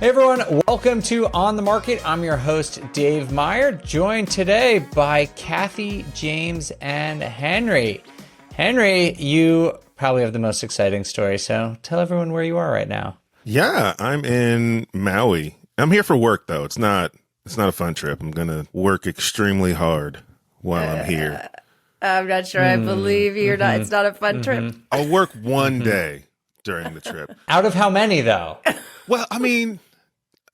Hey everyone, welcome to On the Market. I'm your host, Dave Meyer, joined today by Kathy, James, and Henry. Henry, you probably have the most exciting story, so tell everyone where you are right now. Yeah, I'm in Maui. I'm here for work though. It's not a fun trip. I'm going to work extremely hard while I'm here. I'm not sure I believe you. It's not a fun trip. I'll work one day during the trip. Out of how many though? Well, I mean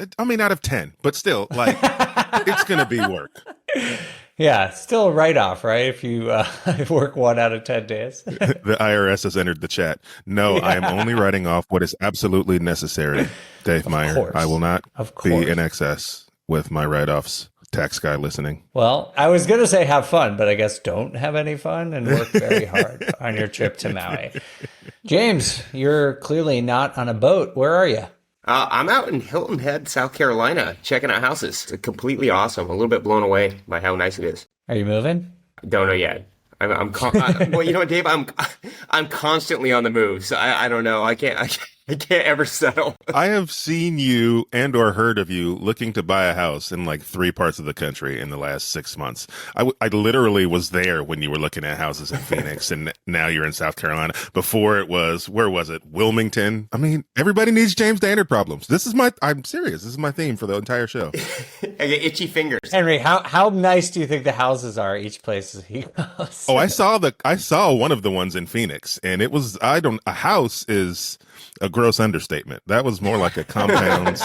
out of 10, but still, like, it's going to be work. Yeah, still a write-off, right? If you work 1 out of 10 days. The IRS has entered the chat. No, I am only writing off what is absolutely necessary, Dave Meyer. I will not be in excess with my write-offs. Tax guy listening. Well, I was going to say have fun, but I guess don't have any fun and work very hard on your trip to Maui. James, you're clearly not on a boat. Where are you? I'm out in Hilton Head, South Carolina, checking out houses. It's completely awesome. A little bit blown away by how nice it is. Are you moving? Don't know yet. Well, you know what, Dave? I'm constantly on the move, so I don't know. I can't ever settle. I have seen you and or heard of you looking to buy a house in like 3 parts of the country in the last 6 months. I literally was there when you were looking at houses in Phoenix, and now you're in South Carolina. Before it was, where was it? Wilmington. I mean, everybody needs James Standard problems. I'm serious. This is my theme for the entire show. I get itchy fingers. Henry, how nice do you think the houses are each place he goes? Oh, I saw one of the ones in Phoenix, and it was, a house is a gross understatement. That was more like a compound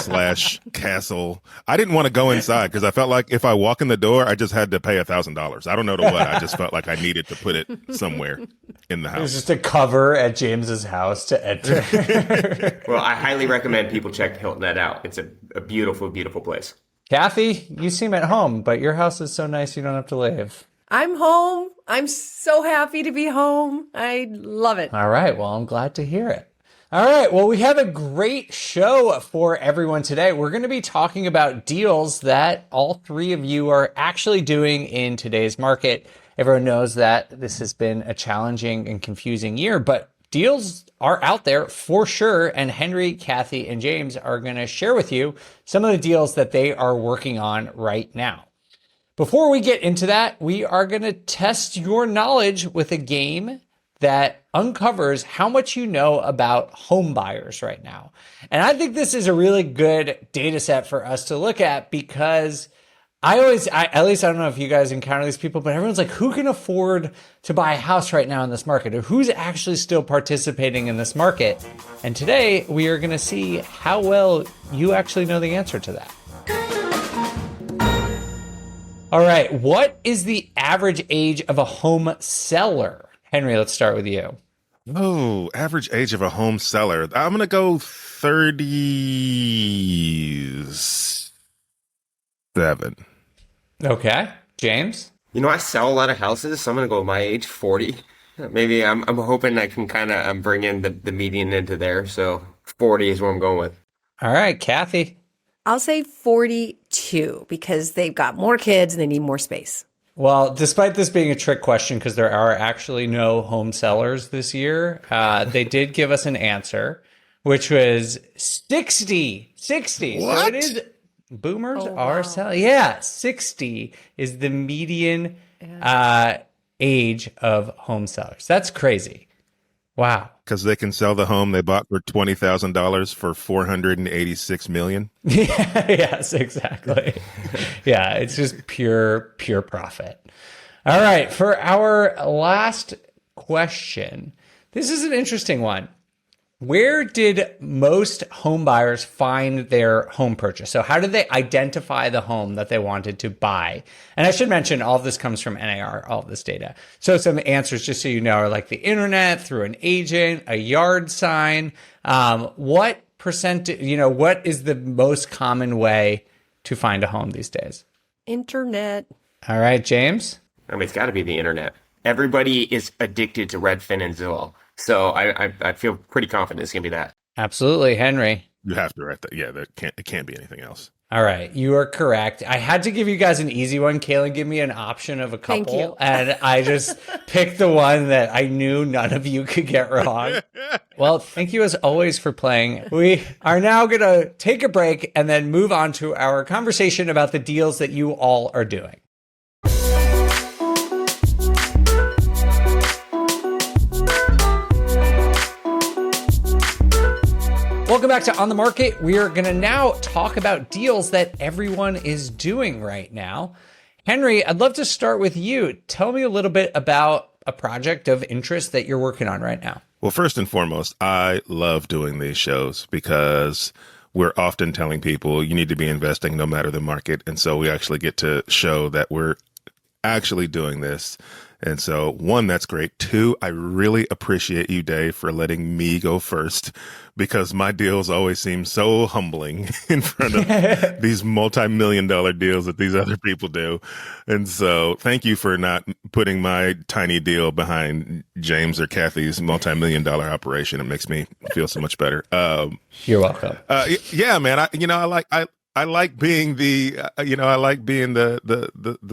/ castle. I didn't want to go inside because I felt like if I walk in the door, I just had to pay $1,000. I don't know to what. I just felt like I needed to put it somewhere in the house. There's just a cover at James's house to enter. Well, I highly recommend people check Hilton Head out. It's a beautiful, beautiful place. Kathy, you seem at home, but your house is so nice you don't have to leave. I'm home. I'm so happy to be home. I love it. All right. Well, I'm glad to hear it. All right. Well, we have a great show for everyone today. We're going to be talking about deals that all 3 of you are actually doing in today's market. Everyone knows that this has been a challenging and confusing year, but deals are out there for sure. And Henry, Kathy, and James are going to share with you some of the deals that they are working on right now. Before we get into that, we are going to test your knowledge with a game that uncovers how much you know about home buyers right now. And I think this is a really good data set for us to look at because at least I don't know if you guys encounter these people, but everyone's like, who can afford to buy a house right now in this market? Or who's actually still participating in this market? And today we are going to see how well you actually know the answer to that. All right, what is the average age of a home seller? Henry, let's start with you. Oh, average age of a home seller. I'm going to go 37. Okay. James? You know, I sell a lot of houses, so I'm going to go with my age, 40. Maybe I'm hoping I can kind of bring in the median into there. So 40 is what I'm going with. All right, Kathy. I'll say 42 because they've got more kids and they need more space. Well, despite this being a trick question, because there are actually no home sellers this year, they did give us an answer, which was 60. 60. What? So it is, boomers Oh, are wow. selling. Yeah, 60 is the median age of home sellers. That's crazy. Wow. Because they can sell the home they bought for $20,000 for $486 million. Yeah, yes, exactly. Yeah, it's just pure profit. All right, for our last question, this is an interesting one. Where did most home buyers find their home purchase? So how did they identify the home that they wanted to buy? And I should mention all of this comes from NAR, all of this data. So some answers, just so you know, are like the internet, through an agent, a yard sign. What percent, what is the most common way to find a home these days? Internet. All right, James? I mean, it's got to be the internet. Everybody is addicted to Redfin and Zillow. So I feel pretty confident it's going to be that. Absolutely. Henry? You have to write that. Yeah, it can't be anything else. All right, you are correct. I had to give you guys an easy one. Kaylin gave me an option of a Thank couple, you. and I just picked the one that I knew none of you could get wrong. Well, thank you as always for playing. We are now going to take a break and then move on to our conversation about the deals that you all are doing. Welcome back to On the Market. We are going to now talk about deals that everyone is doing right now. Henry, I'd love to start with you. Tell me a little bit about a project of interest that you're working on right now. Well, first and foremost, I love doing these shows because we're often telling people you need to be investing no matter the market. And so we actually get to show that we're actually doing this. And so, one, that's great. Two, I really appreciate you, Dave, for letting me go first because my deals always seem so humbling in front of these multi-million-dollar deals that these other people do. And so thank you for not putting my tiny deal behind James or Kathy's multi-million-dollar operation. It makes me feel so much better. You're welcome. Yeah, man. I like being the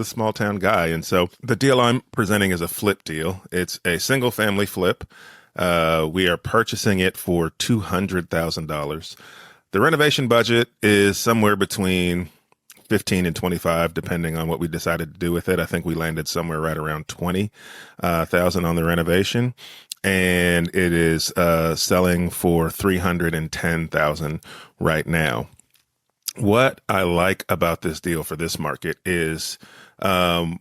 small town guy. And so the deal I'm presenting is a flip deal. It's a single family flip. We are purchasing it for $200,000. The renovation budget is somewhere between 15 and 25, depending on what we decided to do with it. I think we landed somewhere right around 20,000 on the renovation. And it is selling for 310,000 right now. What I like about this deal for this market is the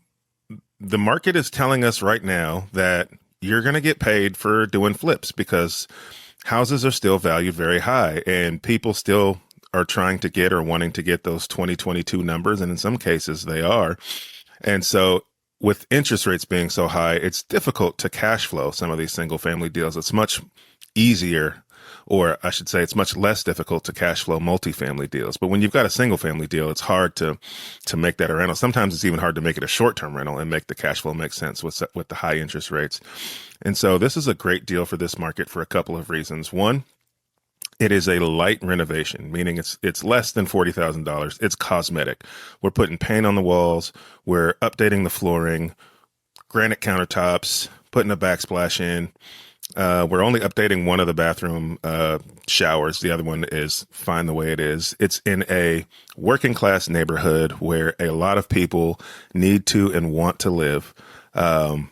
market is telling us right now that you're going to get paid for doing flips because houses are still valued very high and people still are trying to get or wanting to get those 2022 numbers. And in some cases they are. And so with interest rates being so high, it's difficult to cash flow some of these single family deals. It's much easier, or I should say it's much less difficult to cash flow multifamily deals. But when you've got a single family deal, it's hard to make that a rental. Sometimes it's even hard to make it a short-term rental and make the cash flow make sense with the high interest rates. And so this is a great deal for this market for a couple of reasons. One, it is a light renovation, meaning it's less than $40,000. It's cosmetic. We're putting paint on the walls. We're updating the flooring, granite countertops, putting a backsplash in. We're only updating one of the bathroom showers. The other one is fine the way it is. It's in a working class neighborhood where a lot of people need to and want to live. And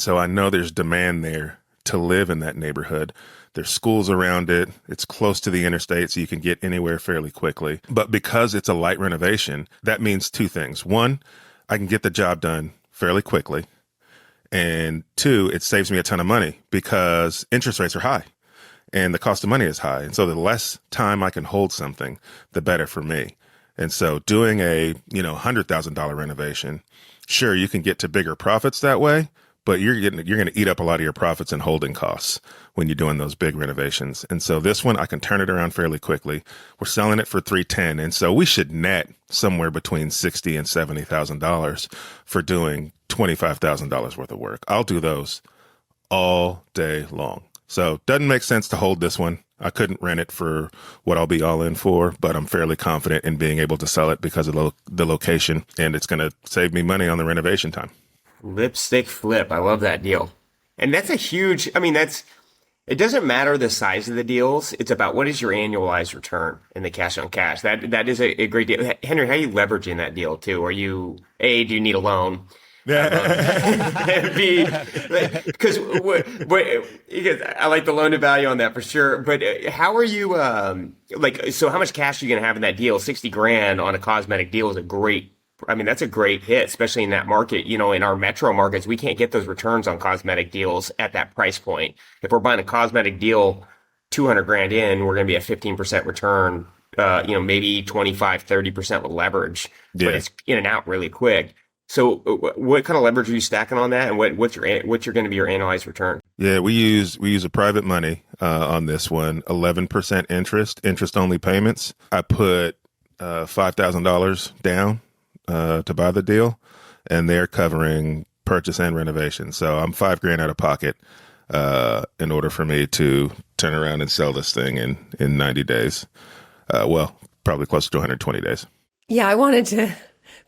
so I know there's demand there to live in that neighborhood. There's schools around it. It's close to the interstate, so you can get anywhere fairly quickly. But because it's a light renovation, that means two things. One, I can get the job done fairly quickly. And two, it saves me a ton of money because interest rates are high and the cost of money is high. And so the less time I can hold something, the better for me. And so doing a, $100,000 renovation, sure, you can get to bigger profits that way, but you're going to eat up a lot of your profits and holding costs when you're doing those big renovations. And so this one, I can turn it around fairly quickly. We're selling it for $310,000. And so we should net somewhere between $60,000 and $70,000 for doing $25,000 worth of work. I'll do those all day long. So doesn't make sense to hold this one. I couldn't rent it for what I'll be all in for, but I'm fairly confident in being able to sell it because of the location, and it's going to save me money on the renovation time. Lipstick flip. I love that deal. And that's a huge, it doesn't matter the size of the deals. It's about what is your annualized return in the cash on cash. That is a great deal. Henry, how are you leveraging that deal too? Are you, A, do you need a loan? B, because I like the loan to value on that for sure. But how are you, so how much cash are you going to have in that deal? 60 grand on a cosmetic deal is that's a great hit, especially in that market. In our metro markets, we can't get those returns on cosmetic deals at that price point. If we're buying a cosmetic deal, 200 grand in, we're going to be a 15% return, maybe 25, 30% with leverage, but it's in and out really quick. So what kind of leverage are you stacking on that? And what's going to be your annualized return? Yeah, we use a private money on this one, 11% interest only payments. I put $5,000 down to buy the deal, and they're covering purchase and renovation. So I'm $5,000 out of pocket in order for me to turn around and sell this thing in 90 days. Well, probably closer to 120 days. Yeah, I wanted to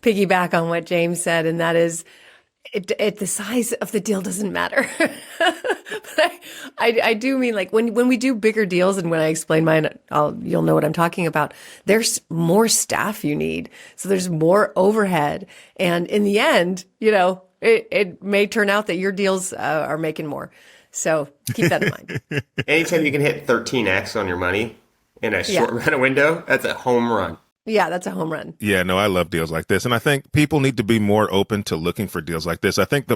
piggyback on what James said, and that is, the size of the deal doesn't matter. But I do mean, like, when we do bigger deals, and when I explain mine, you'll know what I'm talking about. There's more staff you need, so there's more overhead, and in the end, it may turn out that your deals are making more. So keep that in mind. Anytime you can hit 13x on your money in a short run of window, that's a home run. Yeah, that's a home run. Yeah, no, I love deals like this, and I think people need to be more open to looking for deals like this. I think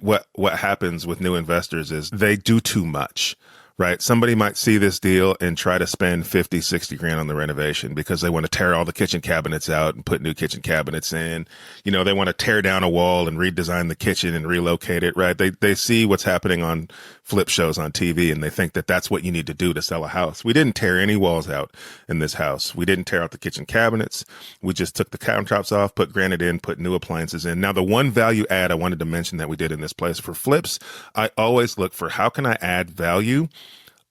what happens with new investors is they do too much. Right. Somebody might see this deal and try to spend 50, 60 grand on the renovation because they want to tear all the kitchen cabinets out and put new kitchen cabinets in. They want to tear down a wall and redesign the kitchen and relocate it. Right. They see what's happening on flip shows on TV and they think that that's what you need to do to sell a house. We didn't tear any walls out in this house. We didn't tear out the kitchen cabinets. We just took the countertops off, put granite in, put new appliances in. Now, the one value add I wanted to mention that we did in this place for flips, I always look for how can I add value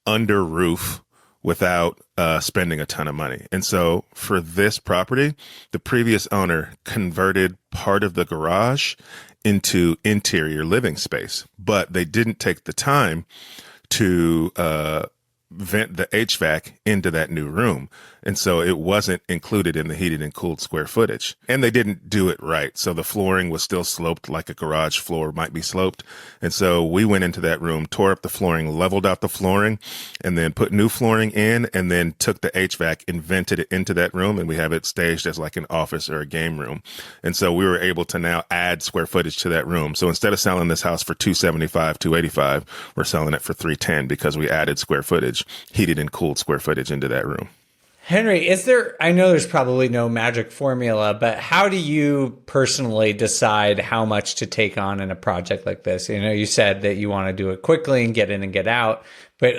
under roof without spending a ton of money. And so for this property, the previous owner converted part of the garage into interior living space, but they didn't take the time to vent the HVAC into that new room. And so it wasn't included in the heated and cooled square footage. And they didn't do it right. So the flooring was still sloped like a garage floor might be sloped. And so we went into that room, tore up the flooring, leveled out the flooring, and then put new flooring in, and then took the HVAC and vented it into that room. And we have it staged as like an office or a game room. And so we were able to now add square footage to that room. So instead of selling this house for $275, $285, we're selling it for $310 because we added square footage, heated and cooled square footage into that room. Henry, I know there's probably no magic formula, but how do you personally decide how much to take on in a project like this? You said that you want to do it quickly and get in and get out, but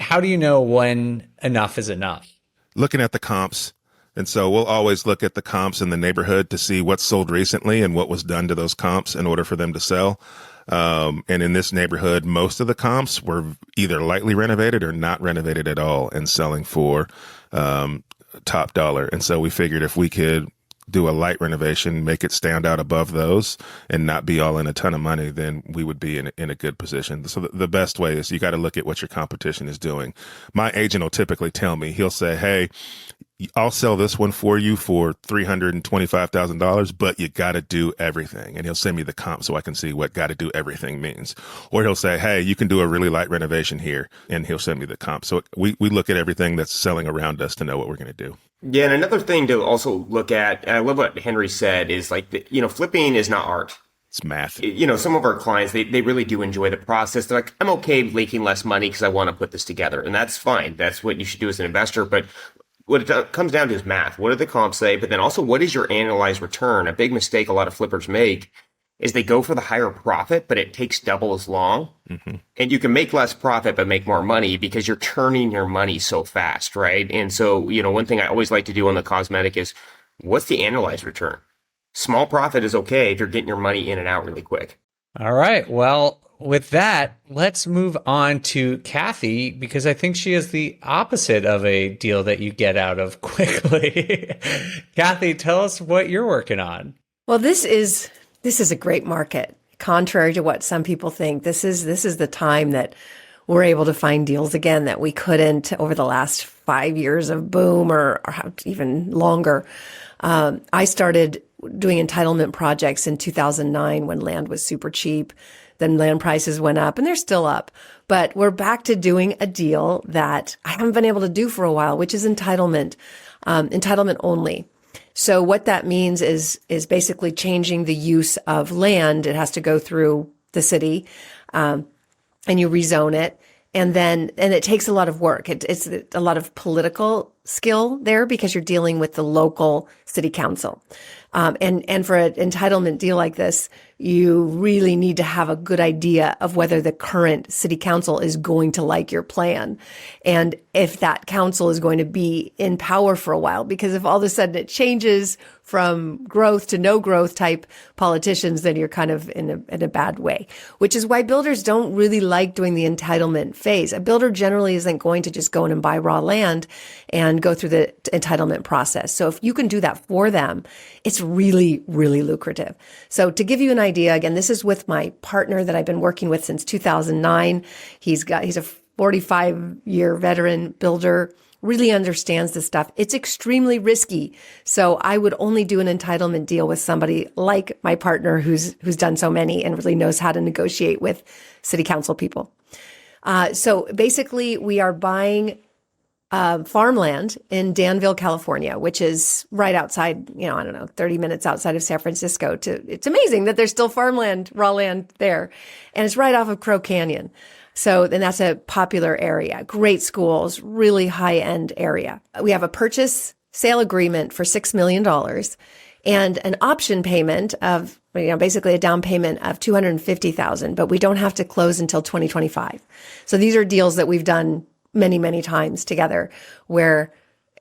how do you know when enough is enough? Looking at the comps. And so we'll always look at the comps in the neighborhood to see what's sold recently and what was done to those comps in order for them to sell. And in this neighborhood, most of the comps were either lightly renovated or not renovated at all and selling for top dollar. And so we figured if we could do a light renovation, make it stand out above those and not be all in a ton of money, then we would be in a good position. So the best way is you got to look at what your competition is doing. My agent will typically tell me, he'll say, hey, I'll sell this one for you for $325,000, but you got to do everything. And he'll send me the comp so I can see what got to do everything means. Or he'll say, hey, you can do a really light renovation here. And he'll send me the comp. So we look at everything that's selling around us to know what we're going to do. Yeah. And another thing to also look at, and I love what Henry said, is flipping is not art. It's math. Some of our clients, they really do enjoy the process. They're like, I'm okay making less money because I want to put this together. And that's fine. That's what you should do as an investor. But what it comes down to is math. What do the comps say? But then also, what is your annualized return? A big mistake a lot of flippers make is they go for the higher profit, but it takes double as long. Mm-hmm. And you can make less profit, but make more money because you're turning your money so fast, right? And so, one thing I always like to do on the cosmetic is, what's the annualized return? Small profit is okay if you're getting your money in and out really quick. All right. Well, with that, let's move on to Kathy, because I think she is the opposite of a deal that you get out of quickly. Kathy, tell us what you're working on. Well, this is a great market. Contrary to what some people think, this is the time that we're able to find deals again that we couldn't over the last 5 years of boom or even longer. I started doing entitlement projects in 2009 when land was super cheap. Then land prices went up and they're still up, but we're back to doing a deal that I haven't been able to do for a while, which is entitlement only. So what that means is basically changing the use of land. It has to go through the city, and you rezone it. And it takes a lot of work. It's a lot of political skill there because you're dealing with the local city council. And for an entitlement deal like this, you really need to have a good idea of whether the current city council is going to like your plan. And if that council is going to be in power for a while, because if all of a sudden it changes from growth to no growth type politicians, then you're kind of in a bad way, which is why builders don't really like doing the entitlement phase. A builder generally isn't going to just go in and buy raw land and go through the entitlement process. So if you can do that for them, it's really, really lucrative. So to give you an idea, again, this is with my partner that I've been working with since 2009. He's a 45-year veteran builder, really understands this stuff. It's extremely risky. So I would only do an entitlement deal with somebody like my partner who's done so many and really knows how to negotiate with city council people. So basically we are buying farmland in Danville, California, which is right outside, 30 minutes outside of San Francisco. It's amazing that there's still farmland, raw land there. And it's right off of Crow Canyon. So then that's a popular area, great schools, really high end area. We have a purchase sale agreement for $6 million and an option payment of, basically a down payment of $250,000, but we don't have to close until 2025. So these are deals that we've done many, many times together where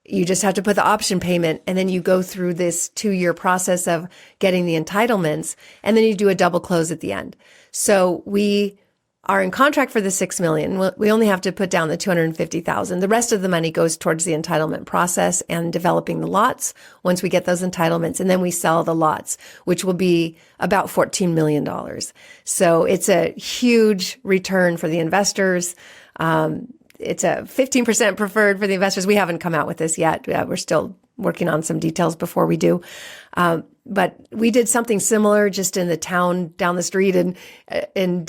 you just have to put the option payment and then you go through this 2-year process of getting the entitlements and then you do a double close at the end. So we are in contract for the $6 million. We only have to put down the $250,000. The rest of the money goes towards the entitlement process and developing the lots once we get those entitlements. And then we sell the lots, which will be about $14 million. So it's a huge return for the investors. It's a 15% preferred for the investors. We haven't come out with this yet. We're still working on some details before we do. But we did something similar just in the town down the street in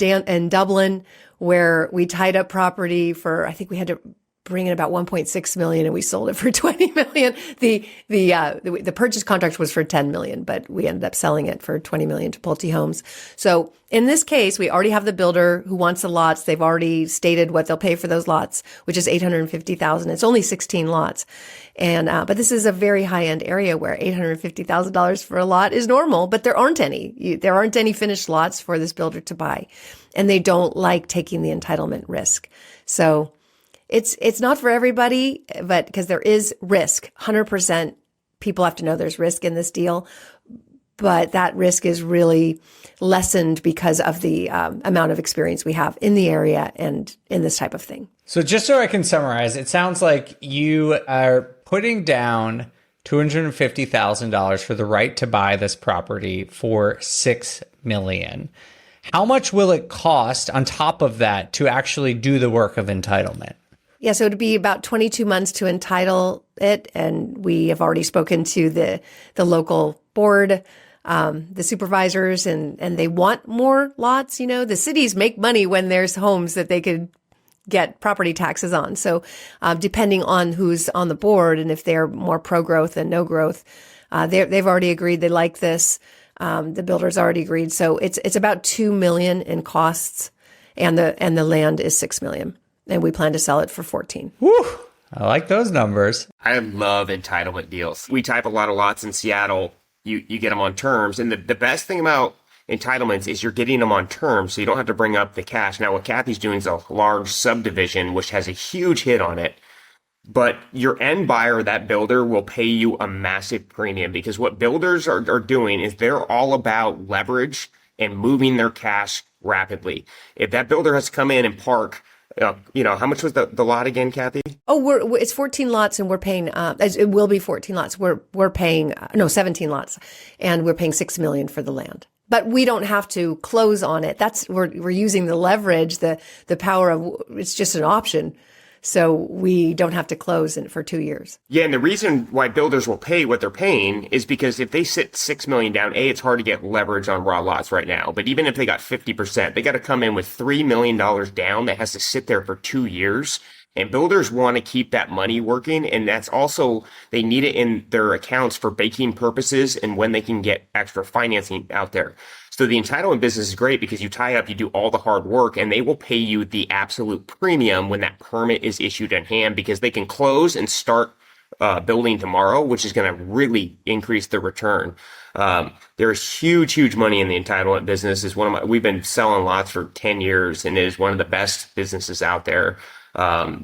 Dublin, where we tied up property for, I think we had to bring in about 1.6 million and we sold it for 20 million. The purchase contract was for 10 million, but we ended up selling it for 20 million to Pulte Homes. So in this case, we already have the builder who wants the lots. They've already stated what they'll pay for those lots, which is 850,000. It's only 16 lots. And, but this is a very high end area where $850,000 for a lot is normal, but there aren't any. There aren't any finished lots for this builder to buy. And they don't like taking the entitlement risk. So it's not for everybody, but because there is risk, 100% people have to know there's risk in this deal, but that risk is really lessened because of the amount of experience we have in the area and in this type of thing. So just so I can summarize, it sounds like you are putting down $250,000 for the right to buy this property for $6 million. How much will it cost on top of that to actually do the work of entitlement? Yeah, so it'd be about 22 months to entitle it. And we have already spoken to the local board, the supervisors, and they want more lots. The cities make money when there's homes that they could get property taxes on. So depending on who's on the board and if they're more pro-growth than no growth, they've already agreed they like this. The builder's already agreed. So it's about $2 million in costs and the land is $6 million. And we plan to sell it for 14. Woo! I like those numbers. I love entitlement deals. We type a lot of lots in Seattle. You get them on terms. And the best thing about entitlements is you're getting them on terms, so you don't have to bring up the cash. Now, what Kathy's doing is a large subdivision, which has a huge hit on it. But your end buyer, that builder, will pay you a massive premium because what builders are doing is they're all about leverage and moving their cash rapidly. If that builder has to come in and park, how much was the lot again, Kathy? Oh, it's 14 lots and we're paying, it will be 14 lots. We're paying, 17 lots and we're paying $6 million for the land. But we don't have to close on it. We're using the leverage, the power of, it's just an option. So we don't have to close in for 2 years. Yeah, and the reason why builders will pay what they're paying is because if they sit $6 million down, it's hard to get leverage on raw lots right now. But even if they got 50%, they got to come in with $3 million down that has to sit there for 2 years. And builders want to keep that money working. And that's also, they need it in their accounts for baking purposes and when they can get extra financing out there. So the entitlement business is great because you tie up, you do all the hard work, and they will pay you the absolute premium when that permit is issued in hand because they can close and start building tomorrow, which is going to really increase the return. There's huge money in the entitlement business. We've been selling lots for 10 years, and it is one of the best businesses out there.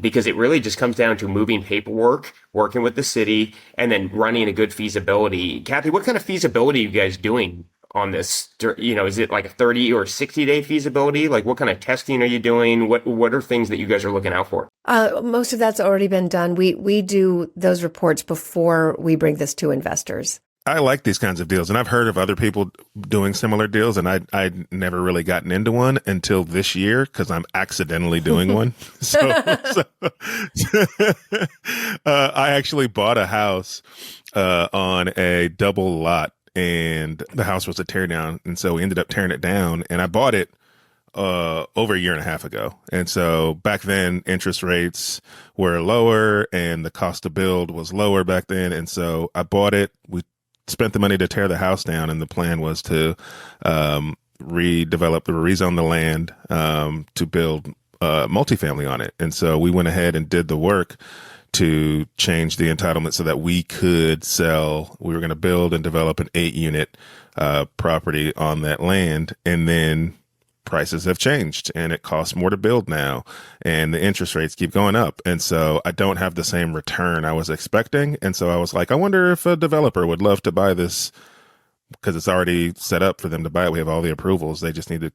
Because it really just comes down to moving paperwork, working with the city, and then running a good feasibility. Kathy, what kind of feasibility are you guys doing on this? Is it like a 30 or 60-day feasibility? Like, what kind of testing are you doing? What are things that you guys are looking out for? Most of that's already been done. We do those reports before we bring this to investors. I like these kinds of deals, and I've heard of other people doing similar deals, and I'd never really gotten into one until this year because I'm accidentally doing one. I actually bought a house on a double lot, and the house was a tear down, and so we ended up tearing it down, and I bought it over a year and a half ago. And so back then, interest rates were lower, and the cost to build was lower back then, and so I bought it. We spent the money to tear the house down, and the plan was to rezone the land to build multifamily on it. And so we went ahead and did the work to change the entitlement so that we could sell. We were going to build and develop an 8-unit property on that land, and then prices have changed and it costs more to build now, and the interest rates keep going up. And so I don't have the same return I was expecting. And so I was like, I wonder if a developer would love to buy this because it's already set up for them to buy it. We have all the approvals. They just need to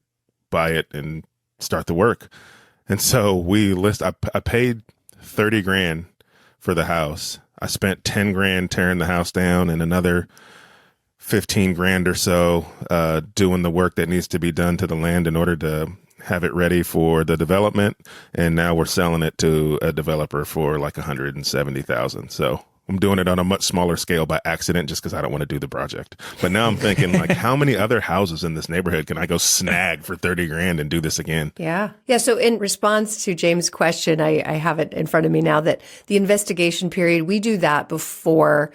buy it and start the work. And so I paid 30 grand for the house. I spent 10 grand tearing the house down and another 15 grand or so doing the work that needs to be done to the land in order to have it ready for the development. And now we're selling it to a developer for like $170,000. So I'm doing it on a much smaller scale by accident just because I don't want to do the project. But now I'm thinking, like, how many other houses in this neighborhood can I go snag for 30 grand and do this again? Yeah. Yeah. So in response to James' question, I have it in front of me now that the investigation period, we do that before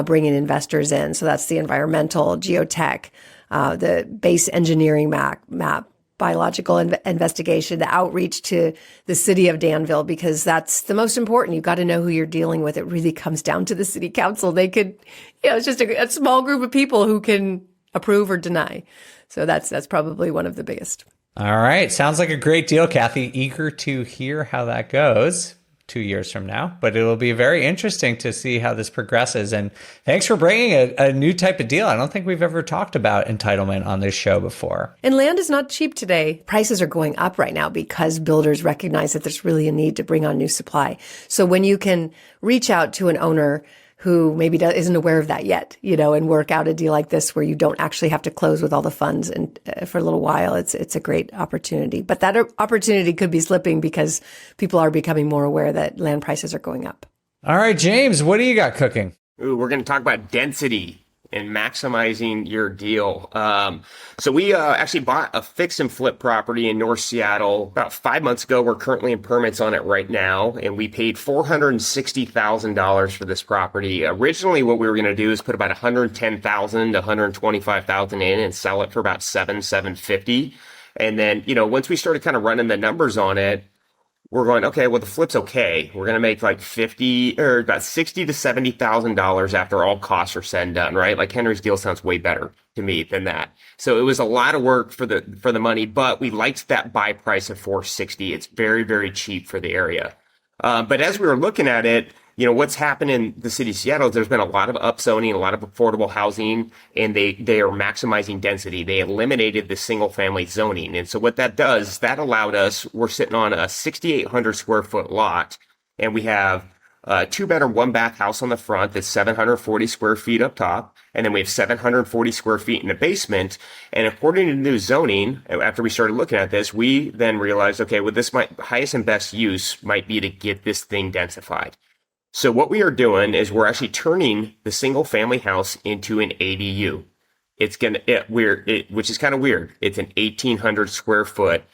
bringing investors in. So that's the environmental, geotech, the base engineering map, biological investigation, the outreach to the city of Danville, because that's the most important. You've got to know who you're dealing with. It really comes down to the city council. They could, it's just a small group of people who can approve or deny. So that's probably one of the biggest. All right. Sounds like a great deal, Kathy. Eager to hear how that goes 2 years from now, but it will be very interesting to see how this progresses. And thanks for bringing a new type of deal. I don't think we've ever talked about entitlement on this show before. And land is not cheap today. Prices are going up right now because builders recognize that there's really a need to bring on new supply. So when you can reach out to an owner who maybe isn't aware of that yet, and work out a deal like this where you don't actually have to close with all the funds and for a little while, it's a great opportunity. But that opportunity could be slipping because people are becoming more aware that land prices are going up. All right, James, what do you got cooking? Ooh, we're going to talk about density and maximizing your deal. So we actually bought a fix and flip property in North Seattle about 5 months ago. We're currently in permits on it right now, and we paid $460,000 for this property. Originally, what we were going to do is put about $110,000 to $125,000 in and sell it for about $750. And then, once we started kind of running the numbers on it, we're going, okay, well, the flip's okay. We're going to make like about $60,000 to $70,000 after all costs are said and done, right? Like Henry's deal sounds way better to me than that. So it was a lot of work for the money, but we liked that buy price of $460. It's very, very cheap for the area. But as we were looking at it, what's happened in the city of Seattle, there's been a lot of upzoning, a lot of affordable housing, and they are maximizing density. They eliminated the single family zoning. And so what that does, that allowed us, we're sitting on a 6,800 square foot lot, and we have a 2-bedroom, 1-bath house on the front that's 740 square feet up top. And then we have 740 square feet in the basement. And according to new zoning, after we started looking at this, we then realized, okay, well, highest and best use might be to get this thing densified. So what we are doing is we're actually turning the single family house into an ADU. Which is kind of weird. It's an 1,800 square foot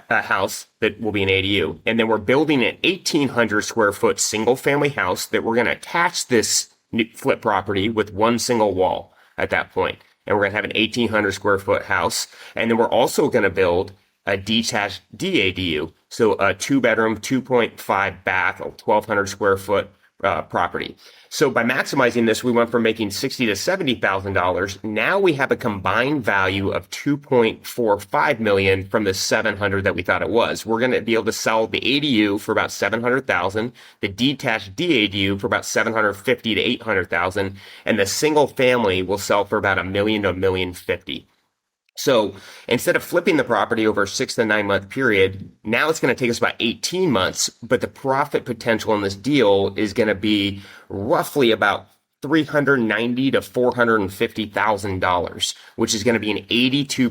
house that will be an ADU. And then we're building an 1,800 square foot single family house that we're going to attach this flip property with one single wall at that point. And we're going to have an 1,800 square foot house. And then we're also going to build a detached DADU. So a 2-bedroom, 2.5 bath, 1,200 square foot property. So by maximizing this, we went from making $60,000 to $70,000. Now we have a combined value of $2.45 million from the $700,000 that we thought it was. We're going to be able to sell the ADU for about $700,000, the detached DADU for about $750,000 to $800,000, and the single family will sell for about $1 million to $1.05 million. So instead of flipping the property over a 6 to 9 month period, now it's going to take us about 18 months, but the profit potential in this deal is going to be roughly about $390,000 to $450,000, which is going to be an 82%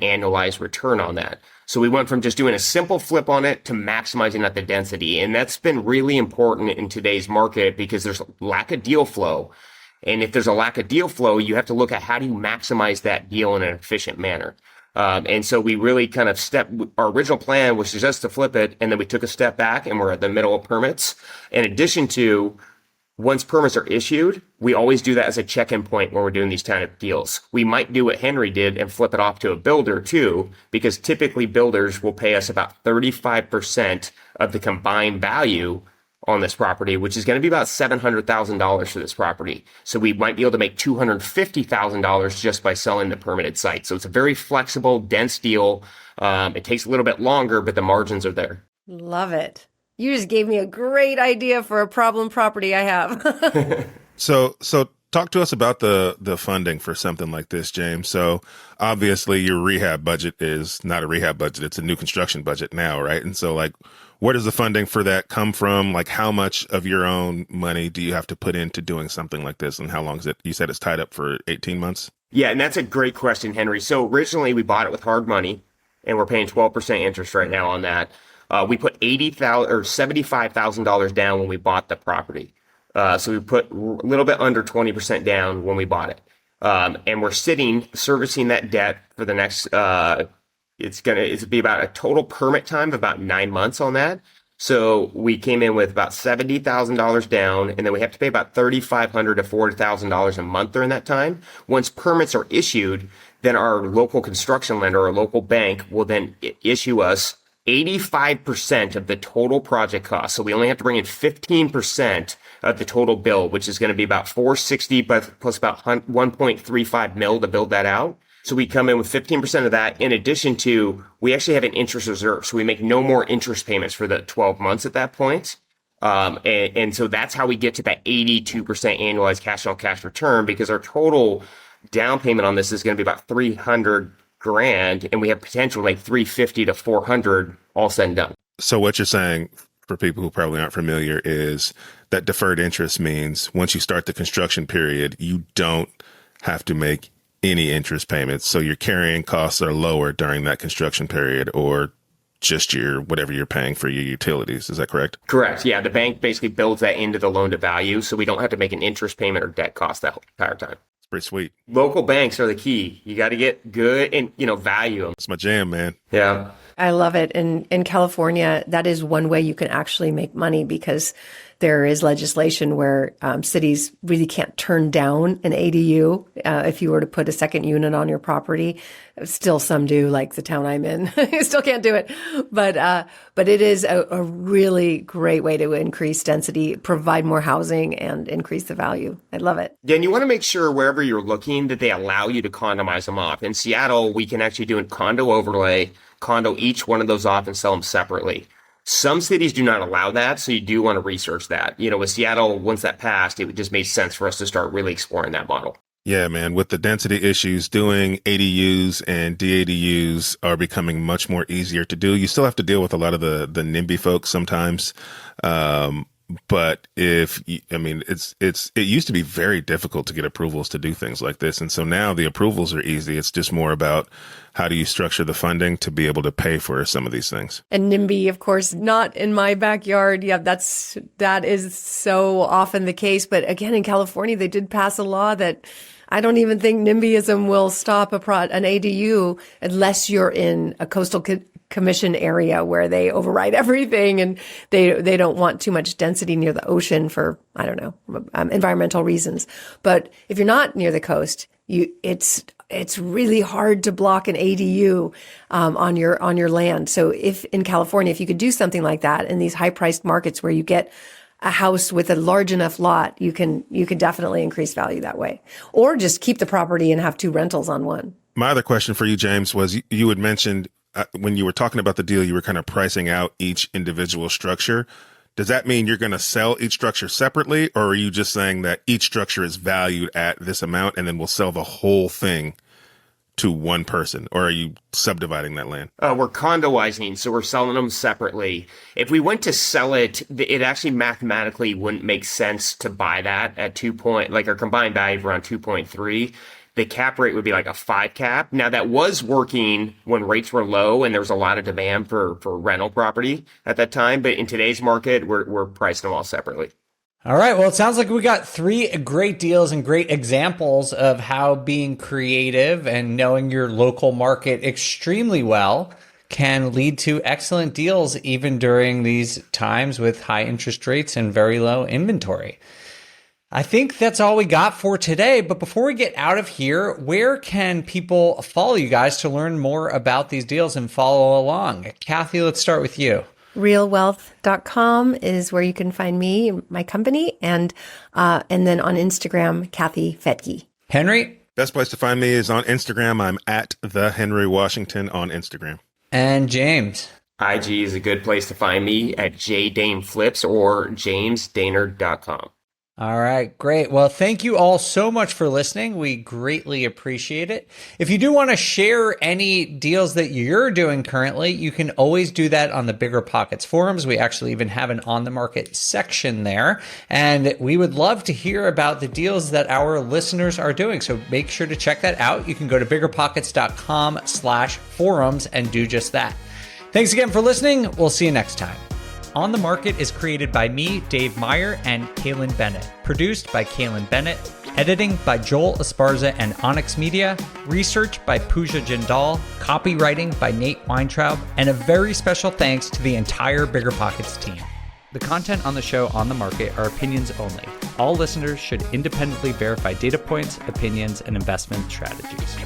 annualized return on that. So we went from just doing a simple flip on it to maximizing out the density. And that's been really important in today's market because there's a lack of deal flow. And if there's a lack of deal flow, you have to look at how do you maximize that deal in an efficient manner. And so we really kind of our original plan was just to flip it. And then we took a step back and we're at the middle of permits. In addition to, once permits are issued, we always do that as a check-in point when we're doing these kind of deals. We might do what Henry did and flip it off to a builder too, because typically builders will pay us about 35% of the combined value on this property, which is going to be about $700,000 for this property. So we might be able to make $250,000 just by selling the permitted site. So it's a very flexible, dense deal. It takes a little bit longer, but the margins are there. Love it. You just gave me a great idea for a problem property I have. So talk to us about the funding for something like this, James. So obviously your rehab budget is not a rehab budget. It's a new construction budget now, right? And so like, where does the funding for that come from? Like how much of your own money do you have to put into doing something like this? And how long is it? You said it's tied up for 18 months? Yeah, and that's a great question, Henry. So originally we bought it with hard money and we're paying 12% interest right now on that. We put $80,000 or $75,000 down when we bought the property. So we put a little bit under 20% down when we bought it. And we're servicing that debt for the next, it's be about a total permit time of about 9 months on that. So we came in with about $70,000 down, and then we have to pay about $3,500 to $4,000 a month during that time. Once permits are issued, then our local construction lender or local bank will then issue us 85% of the total project cost. So we only have to bring in 15% of the total bill, which is going to be about $460 plus about $1.35 million to build that out. So we come in with 15% of that. In addition to, we actually have an interest reserve. So we make no more interest payments for the 12 months at that point. And so that's how we get to that 82% annualized cash on cash return, because our total down payment on this is going to be about $300,000, and we have potential like $350,000 to $400,000 all said and done. So what you're saying, for people who probably aren't familiar, is that deferred interest means once you start the construction period, you don't have to make any interest payments. So your carrying costs are lower during that construction period, or just whatever you're paying for your utilities. Is that correct? Correct. Yeah. The bank basically builds that into the loan to value. So we don't have to make an interest payment or debt cost that entire time. It's pretty sweet. Local banks are the key. You got to get good and, value them. It's my jam, man. Yeah. I love it. And in California, that is one way you can actually make money, because there is legislation where cities really can't turn down an ADU if you were to put a second unit on your property. Still, some do, like the town I'm in. You still can't do it. But it is a really great way to increase density, provide more housing, and increase the value. I love it. Yeah, and you want to make sure wherever you're looking that they allow you to condomize them off. In Seattle, we can actually do a condo overlay, condo each one of those off and sell them separately. Some cities do not allow that, so you do want to research that. With Seattle, once that passed, it just made sense for us to start really exploring that model. Yeah, man. With the density issues, doing ADUs and DADUs are becoming much more easier to do. You still have to deal with a lot of the NIMBY folks sometimes. But it used to be very difficult to get approvals to do things like this. And so now the approvals are easy. It's just more about how do you structure the funding to be able to pay for some of these things. And NIMBY, of course, not in my backyard. Yeah, that is so often the case. But again, in California, they did pass a law that I don't even think NIMBYism will stop an ADU unless you're in a coastal commission area where they override everything, and they don't want too much density near the ocean for, I don't know, environmental reasons. But if you're not near the coast, it's really hard to block an ADU on your land. So if in California, if you could do something like that in these high priced markets where you get a house with a large enough lot, you can definitely increase value that way, or just keep the property and have two rentals on one. My other question for you, James, was you had mentioned when you were talking about the deal, you were kind of pricing out each individual structure. Does that mean you're going to sell each structure separately, or are you just saying that each structure is valued at this amount and then we'll sell the whole thing to one person, or are you subdividing that land? We're condoizing, so we're selling them separately. If we went to sell it, it actually mathematically wouldn't make sense to buy that at 2 point, like our combined value of around 2.3. The cap rate would be like a 5 cap. Now that was working when rates were low and there was a lot of demand for rental property at that time. But in today's market, we're pricing them all separately. All right. Well, it sounds like we got 3 great deals and great examples of how being creative and knowing your local market extremely well can lead to excellent deals even during these times with high interest rates and very low inventory. I think that's all we got for today. But before we get out of here, where can people follow you guys to learn more about these deals and follow along? Kathy, let's start with you. Realwealth.com is where you can find me, my company, and then on Instagram, Kathy Fettke. Henry? Best place to find me is on Instagram. I'm at the Henry Washington on Instagram. And James? IG is a good place to find me at jdameflips or jamesdaynard.com. All right, great. Well, thank you all so much for listening. We greatly appreciate it. If you do want to share any deals that you're doing currently, you can always do that on the Bigger Pockets forums. We actually even have an on the market section there, and we would love to hear about the deals that our listeners are doing. So make sure to check that out. You can go to biggerpockets.com/forums and do just that. Thanks again for listening. We'll see you next time. On the Market is created by me, Dave Meyer, and Kaylin Bennett. Produced by Kaylin Bennett. Editing by Joel Esparza and Onyx Media. Research by Pooja Jindal. Copywriting by Nate Weintraub. And a very special thanks to the entire Bigger Pockets team. The content on the show On the Market are opinions only. All listeners should independently verify data points, opinions, and investment strategies.